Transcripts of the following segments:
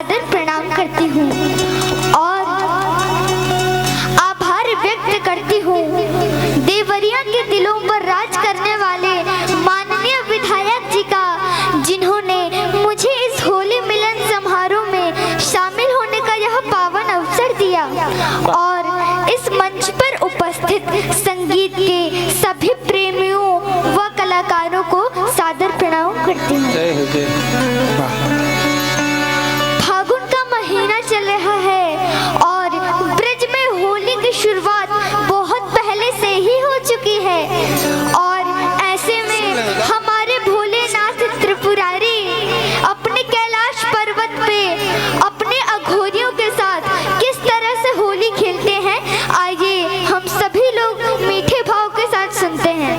सादर प्रणाम करती हूँ और आभार व्यक्त करती हूँ देवरिया के दिलों पर राज करने वाले माननीय विधायक जी का, जिन्होंने मुझे इस होली मिलन समारोह में शामिल होने का यह पावन अवसर दिया और इस मंच पर उपस्थित संगीत के सभी प्रेमियों व कलाकारों को सादर प्रणाम करती हूँ। फागुन का महीना चल रहा है और ब्रज में होली की शुरुआत बहुत पहले से ही हो चुकी है और ऐसे में हमारे भोलेनाथ त्रिपुरारी अपने कैलाश पर्वत पे अपने अघोरियों के साथ किस तरह से होली खेलते हैं, आइए हम सभी लोग मीठे भाव के साथ सुनते हैं।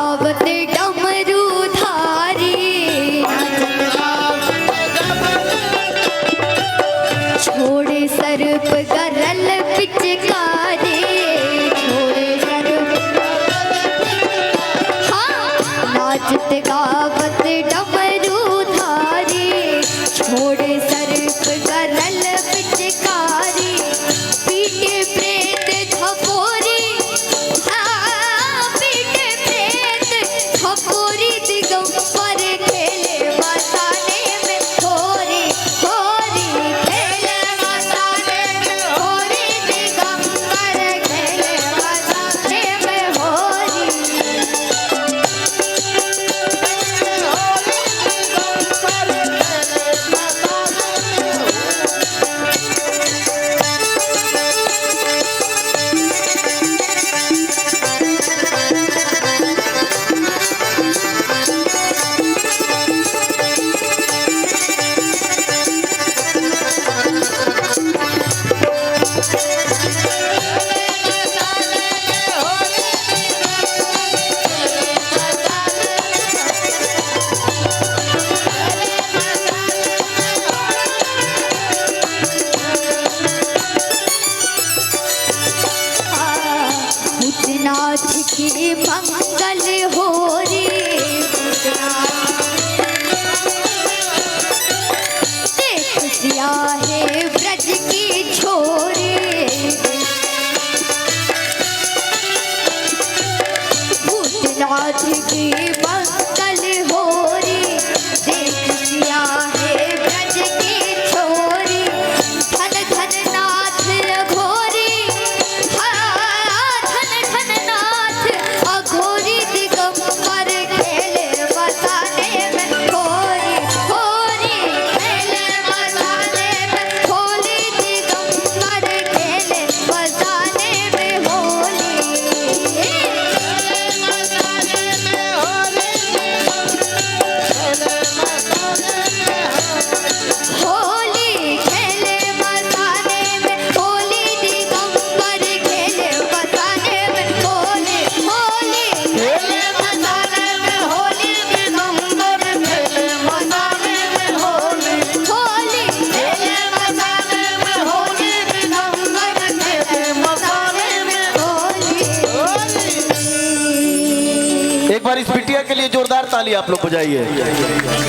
गावत डमरू धारी, छोड़े सर्प गरल पिचकारी, छोड़े सर्प, हाँ नाचत गावत डमरू धारी, छोड़े सर्प गरल पिचकारी, पीटे प्रेत झपोरी, हाँ पीटे प्रेत झपोरी, दिगंबर खेले मसाले में होरी होरी, खेले मसाले में होरी, दिगंबर खेले मसाले में होरी। भूतनाथ की मंगल हो रे, देख सिया है ब्रज की छोरी, भूतनाथ की मंगल हो रे, देख सिया है ब्रज की छोरी, धन धन नाथ अघोरी, धन धन नाथ अघोरी, दिगंबर खेले मसाले में होरी होरी, खेले मसाले में होली, दिगंबर खेले मसाले में होली, होली खेले मसाले में होली, दिगंबर खेले मसाले में होली, होली खेले मसाले में होली, दिगंबर खेले मसाले में होली, होली खेले मसाले में होली, दिगंबर खेले मसाले में होली। एक बार इस बिटिया के लिए जोरदार ताली आप लोग बजाइए।